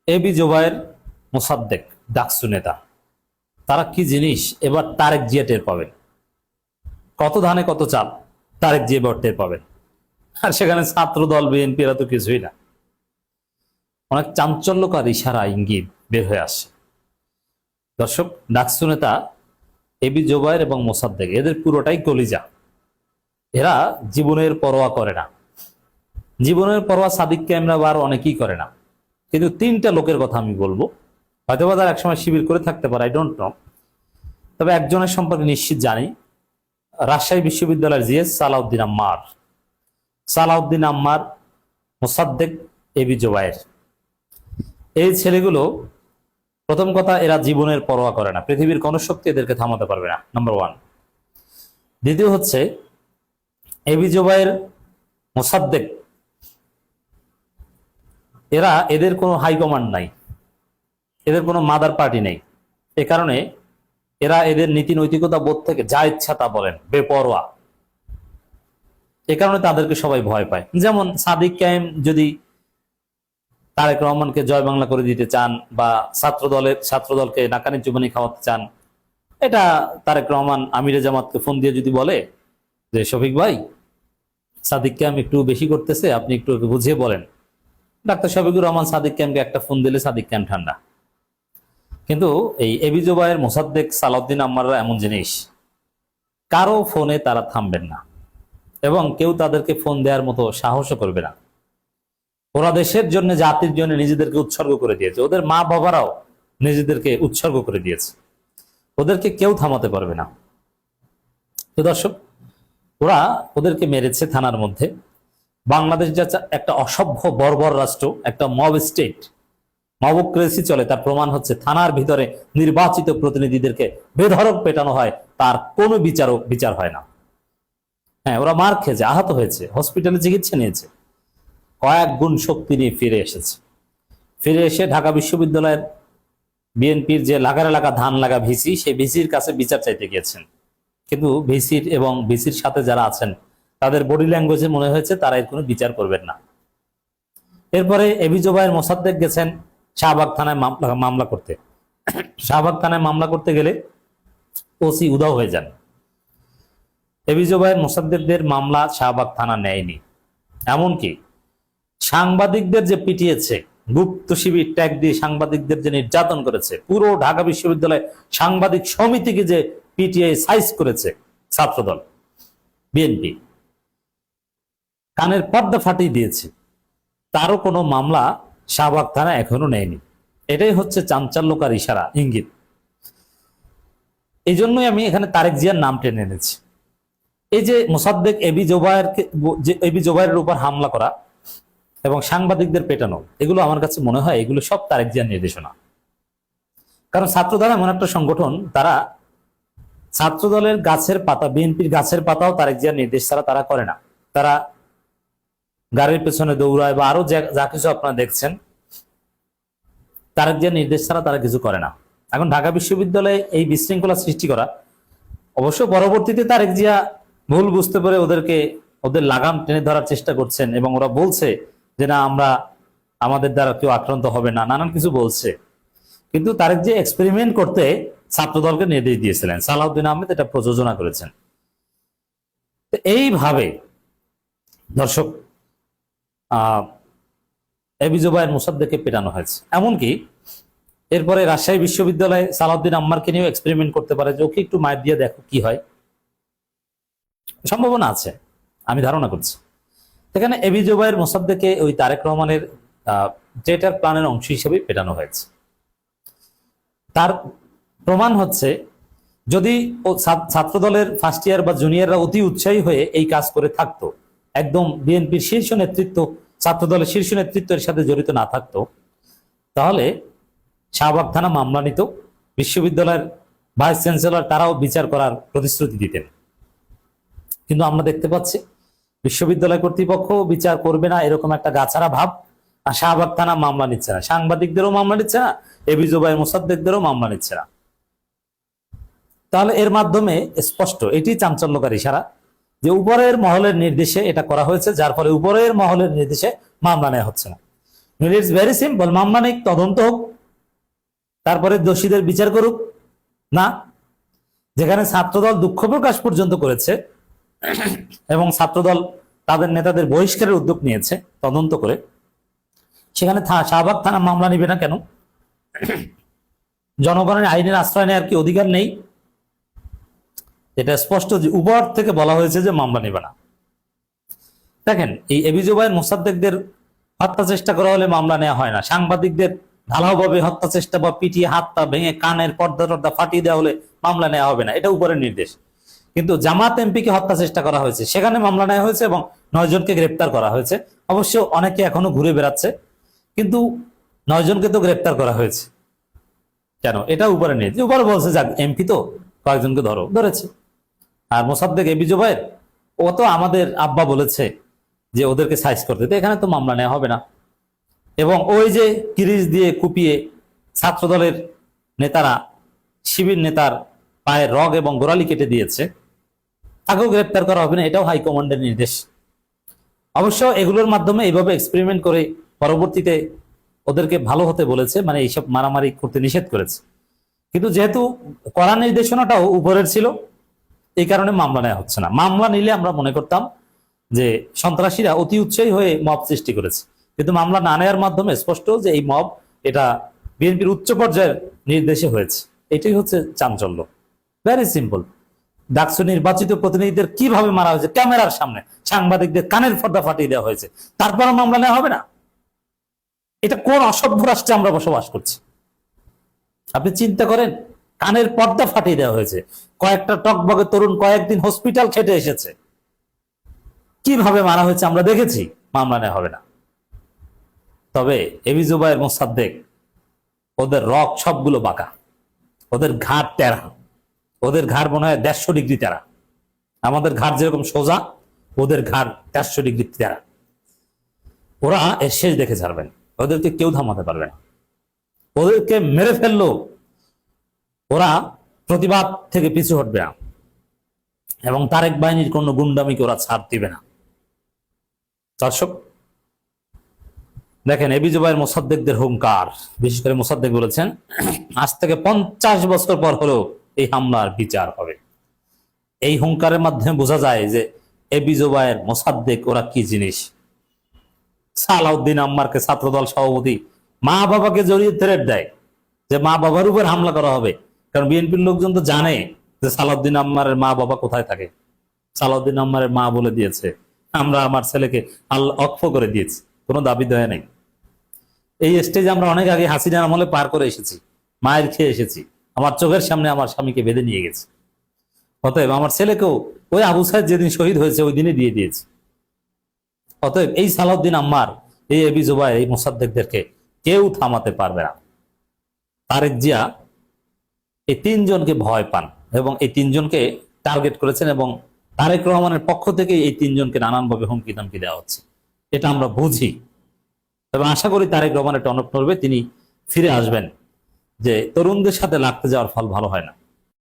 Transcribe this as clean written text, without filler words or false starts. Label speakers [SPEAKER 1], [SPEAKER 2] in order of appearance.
[SPEAKER 1] AB Zobayer Mosaddek DUCSU নেতা, তারা কি জিনিস এবার তারেক জিয়া টের পাবেন। কত ধানে কত চাল, তারেক জিয়া এবার টের পাবেন। আর সেখানে ছাত্র দল বিএনপি এরা তো কিছুই না। অনেক চাঞ্চল্যকর ইশারা ইঙ্গিত বের হয়ে আসে। দর্শক, ডাকসু নেতা এবি জোবায়ের এবং মোসাদ্দেক এদের পুরোটাই কলিজা। এরা জীবনের পরোয়া করে না। জীবনের পরোয়া সাদিক ক্যামেরা বার অনেকেই করে না, কিন্তু তিনটা লোকের কথা আমি বলবো। হয়তো বা তারা একসময় শিবির করে থাকতে পারে, আই ডোন্ট নো। তবে একজনের সম্পর্কে নিশ্চিত জানি, রাজশাহী বিশ্ববিদ্যালয়ের জিএস সালাউদ্দিন আম্মার। সালাউদ্দিন আম্মার, মোসাদ্দেক, এবি জোবায়ের, এই ছেলেগুলো, প্রথম কথা, এরা জীবনের পরোয়া করে না। পৃথিবীর কোন শক্তি এদেরকে থামাতে পারবে না, নাম্বার ওয়ান। দ্বিতীয় হচ্ছে, এবি জোবায়ের, মোসাদ্দেক, এদের কোনো হাইকমান্ড নাই, এদের কোনো মাদার পার্টি নেই। এ কারণে এরা এদের নীতি নৈতিকতা বোধ থেকে যা ইচ্ছা তা বলেন, বেপরোয়া। এ কারণে তাদেরকে সবাই ভয় পায়। যেমন সাদিক কায়েম যদি তারেক রহমানকে জয় বাংলা করে দিতে চান বা ছাত্রদলকে নাকানি চুবানি খাওয়াতে চান, এটা তারেক রহমান আমিরে জামাতকে ফোন দিয়ে যদি বলে যে শফিক ভাই, সাদিক কায়েম একটু বেশি করতেছে, আপনি একটু বুঝিয়ে বলেন, ডাক্তার শফিকুর রহমান সাদিক কায়েমকে একটা ফোন দিলে সাদিক কায়েম ঠান্ডা। কিন্তু এই এবি জোবায়ের, মোসাদ্দেক, সালাউদ্দিন আম্মাররা এমন জিনিস, কারো ফোনে তারা থামবেন না এবং কেউ তাদেরকে ফোন দেওয়ার মতো সাহসও করবে না। ওরা দেশের জন্য, জাতির জন্য নিজেদেরকে উৎসর্গ করে দিয়েছে। ওদের মা বাবারাও নিজেদেরকে উৎসর্গ করে দিয়েছে। ওদেরকে কেউ থামাতে পারবে না। তো দর্শক, ওদেরকে মেরেছে থানার মধ্যে। বাংলাদেশ যা একটা অসভ্য বর্বর রাষ্ট্র, একটা মব স্টেট, মবক্রেসি চলে, তার প্রমাণ হচ্ছে থানার ভিতরে নির্বাচিত প্রতিনিধিদেরকে বেধড়ক পেটানো হয়, তার কোনো বিচার হয় না। হ্যাঁ, ওরা মার খেয়েছে, আহত হয়েছে, হসপিটালে চিকিৎসা নিয়েছে, কয়েক গুণ শক্তি নিয়ে ফিরে এসেছে। ফিরে এসে ঢাকা বিশ্ববিদ্যালয়ের বিএনপির যে লাগার এলাকা ধান লাগা ভিসি, সেই ভিসির কাছে বিচার চাইতে গিয়েছেন। কিন্তু ভিসির এবং ভিসির সাথে যারা আছেন তাদের বডি ল্যাঙ্গুয়েজে মনে হয়েছে তারা এর কোনো বিচার করবেন না। এরপরে এবি জোবায়ের, মোসাদ্দেক গেছেন শাহবাগ থানায় মামলা করতে। শাহবাগ থানায় মামলা করতে গেলে ওসি উধাও হয়ে যান। এবি জোবায়ের, মোসাদ্দেকদের মামলা শাহবাগ থানা নেয়নি। এমনকি সাংবাদিকদের যে পিটিয়েছে, গুপ্ত শিবির ট্যাগ দিয়ে সাংবাদিকদের যে নির্যাতন করেছে, পুরো ঢাকা বিশ্ববিদ্যালয় সাংবাদিক সমিতিকে যে পিটিআই সাইজ করেছে ছাত্রদল বিএনপি, কানের পর্দা ফাটিয়ে দিয়েছে, তারও কোনো মামলা শাহবাগ থানা এখনো নেয়নি। এটাই হচ্ছে চাঞ্চল্যকার ইশারা, ইঙ্গিত। এই জন্যই আমি এখানে তারেক জিয়ার নাম টেনে এনেছি। এই যে মোসাদ্দেক, এবি জোবায়ের উপর হামলা করা এবং সাংবাদিকদের পেটানো, এগুলো আমার কাছে মনে হয় এগুলো সব তারেক জিয়ার নির্দেশনা। কারণ ছাত্রদল এমন একটা সংগঠন, তারা ছাত্রদলের গাছের পাতা, বিএনপির গাছের পাতাও তারেক জিয়ার নির্দেশ ছাড়া তারা করে না। তারা গাড়ির পেছনে দৌড়ায় বা আরো যা কিছু আপনারা দেখছেন, তারেক জিয়ার নির্দেশ ছাড়া তারা কিছু করে না। এখন ঢাকা বিশ্ববিদ্যালয়ে এই বিশৃঙ্খলা সৃষ্টি করা, অবশ্য পরবর্তীতে তারেক জিয়া ভুল বুঝতে পেরে ওদের লাগাম টেনে ধরার চেষ্টা করছেন এবং ওরা বলছে যে না, আমাদের দ্বারা কেউ আক্রান্ত হবে না, নানান কিছু বলছে। কিন্তু তারেক জিয়া এক্সপেরিমেন্ট করতে ছাত্রদলকে নির্দেশ দিয়েছিলেন, সালাউদ্দিন আহমেদ এটা প্রযোজনা করেছেন। এইভাবে দর্শক, এবি জোবায়ের, মোসাদ্দেককে পেটানো হয়েছে। এমনকি এরপরে রাজশাহী বিশ্ববিদ্যালয়ে সালাউদ্দিন আম্মারকে নিয়েও এক্সপেরিমেন্ট করতে পারে যে ওকে একটু মায়ের দিয়ে দেখো কি হয়, সম্ভাবনা আছে, আমি ধারণা করছি। এখানে এবি জোবায়ের, মোসাদ্দেককে ওই তারেক রহমানের ট্রেটার প্ল্যানের অংশ হিসেবে পেটানো হয়েছে। তার প্রমাণ হচ্ছে, যদি ছাত্রদলের ফার্স্ট ইয়ার বা জুনিয়ররা অতি উৎসাহী হয়ে এই কাজ করে থাকতো, একদম বিএনপির শীর্ষ নেতৃত্ব, ছাত্রদলের শীর্ষ নেতৃত্বের সাথে জড়িত না থাকতো, তাহলে শাহবাগ থানা মামলা নিত, বিশ্ববিদ্যালয়ের ভাইস চ্যান্সেলর তারাও বিচার করার প্রতিশ্রুতি দিতেন। কিন্তু আমরা দেখতে পাচ্ছি বিশ্ববিদ্যালয় কর্তৃপক্ষ বিচার করবে না, এরকম একটা গাছারা ভাব। আর শাহবাগ থানা মামলা নিচ্ছে না, সাংবাদিকদেরও মামলা নিচ্ছে না, এবি জোবায়ের, মোসাদ্দেকদেরও মামলা নিচ্ছে না। তাহলে এর মাধ্যমে স্পষ্ট এটি চাঞ্চল্যকার ইশারা যে উপরের মহলের নির্দেশে এটা করা হয়েছে, যার ফলে উপরের মহলের নির্দেশে মামলা নেওয়া হচ্ছে না। ইটস ভেরি সিম্পল, মামলা নেই, তদন্ত হোক, তারপরে দোষীদের বিচার করুক। না, যেখানে ছাত্রদল দুঃখ প্রকাশ পর্যন্ত করেছে এবং ছাত্রদল তাদের নেতাদের বহিষ্কারের উদ্যোগ নিয়েছে তদন্ত করে, সেখানে শাহবাগ থানা মামলা নিবে না কেন? জনগণের আইনের আশ্রয় নেওয়ার কি অধিকার নেই? এটা স্পষ্ট যে উপর থেকে বলা হয়েছে যে মামলা নেবে না। দেখেন, এই এবি জুবায়ের মোসাদ্দেকদের হত্যা চেষ্টা করা হলে মামলা নেওয়া হয় না, সাংবাদিকদের ঢালাওভাবে হত্যা চেষ্টা বা পিটিয়ে হাত পা ভেঙে কানের পর্দা টর্দা ফাটিয়ে দেওয়া হলে মামলা নেওয়া হবে না, এটা উপরের নির্দেশ। কিন্তু জামাত এমপিকে হত্যা চেষ্টা করা হয়েছে, সেখানে মামলা নেওয়া হয়েছে এবং 9 জনকে গ্রেপ্তার করা হয়েছে। অবশ্য অনেকে এখনো ঘুরে বেড়াচ্ছে, কিন্তু 9 জনকে তো গ্রেপ্তার করা হয়েছে। কেন? এটা উপরে নির্দেশ। উপরে বলছে যাক এমপি তো কয়েকজনকে ধরেছে। আর মোসাদ্দেক এবি জুবায়ের, ও তো আমাদের আব্বা বলেছে যে ওদেরকে সাইজ করতে, তো এখানে তো মামলা নেওয়া হবে না। এবং ওই যে কিরিচ দিয়ে কুপিয়ে ছাত্রদলের নেতারা শিবির নেতার পায়ের রগ এবং গোড়ালি কেটে দিয়েছে, তাকেও গ্রেপ্তার করা হবে না, এটাও হাইকমান্ডের নির্দেশ। অবশ্য এগুলোর মাধ্যমে এইভাবে এক্সপেরিমেন্ট করে পরবর্তীতে ওদেরকে ভালো হতে বলেছে, মানে এইসব মারামারি করতে নিষেধ করেছে। কিন্তু যেহেতু কড়া নির্দেশনাটাও উপরের ছিল, এই কারণে মামলা নেওয়া হচ্ছে না। মামলা নিলে আমরা মনে করতাম যে সন্ত্রাসীরা অতি উৎসাহী হয়ে মব সৃষ্টি করেছে, কিন্তু মামলা না নেওয়ার মাধ্যমে স্পষ্ট যে এই মব এটা বিএনপির উচ্চ পর্যায়ের নির্দেশে হয়েছে। এটাই হচ্ছে চাঞ্চল্য। Very simple. ডাকসু নির্বাচিত প্রতিনিধিদের কিভাবে মারা হয়েছে ক্যামেরার সামনে, সাংবাদিকদের কানের পর্দা ফাটিয়ে দেওয়া হয়েছে, তারপরও মামলা নেওয়া হবে না? এটা কোন অসভ্য রাষ্ট্রে আমরা বসবাস করছি? আপনি চিন্তা করেন, কানের পর্দা ফাটিয়ে দেওয়া হয়েছে, কয়েকটা টকবগে তরুণ কয়েকদিন হসপিটাল খেটে এসেছে, কিভাবে মারা হয়েছে আমরা দেখেছি, মামলা নেওয়া হবে না। তবে এবি জুবায়ের মোসাদ্দেক, ওদের রক সবগুলো বাঁকা, ওদের ঘাড় তেরা, ওদের ঘাড় মনে হয় 150 ডিগ্রি তেরা। আমাদের ঘাড় যেরকম সোজা, ওদের ঘাড় 150 ডিগ্রি তেরা। ওরা এর শেষ দেখে ছাড়বেন, ওদেরকে কেউ থামাতে পারবে না। ওদেরকে মেরে ফেললো, ওরা প্রতিবাদ থেকে পিছু হটবে না, এবং তারেক বাহিনীর কোন গুন্ডামিকে ওরা ছাড় দিবে না। দর্শক দেখেন, এবি জুবায়ের মোসাদ্দেকদের হুঙ্কার, বিশেষ করে মোসাদ্দেক বলেছেন আজ থেকে 50 বছর পর হলেও এই হামলার বিচার হবে। এই হুঙ্কারের মাধ্যমে বোঝা যায় যে এবি জুবায়ের মোসাদ্দেক ওরা কি জিনিস। সালাউদ্দিন আম্মারকে ছাত্রদল সভাপতি মা বাবাকে জড়িয়ে থ্রেট দেয় যে মা বাবার উপর হামলা করা হবে, কারণ বিএনপির লোকজন তো জানে যে সালাউদ্দিন আম্মারের মা বাবা কোথায় থাকে। সালাউদ্দিন আম্মারের মা বলে দিয়েছে, আমরা আমার ছেলেকে অক্ষ করে দিয়েছি, কোনো দাবি দেয় নাই। এই স্টেজ আমরা অনেক আগে হাসিনার আমলে পার করে এসেছি, মায়ের খেয়ে এসেছি, আমার চোখের সামনে আমার স্বামীকে বেঁধে নিয়ে গেছে। অতএব আমার ছেলেকেও ওই আবু সাইদ যেদিন শহীদ হয়েছে ওই দিনে দিয়ে দিয়েছে। অতএব এই সালাউদ্দিন আম্মার, এই এবি জুবায়ের, এই মোসাদ্দেকদেরকে কেউ থামাতে পারবে না। তারেক জিয়া এই 3 জনকে ভয় পান এবং এই 3 জনকে টার্গেট করেছেন, এবং তারেক রহমানের পক্ষ থেকে এই 3 জনকে নানানভাবে হুমকি দামকি দেওয়া হচ্ছে, এটা আমরা বুঝি। এবং আশা করি তারেক রহমানের টনক নড়বে, তিনি ফিরে আসবেন। যে তরুণদের সাথে লাগতে যাওয়ার ফল ভালো হয় না।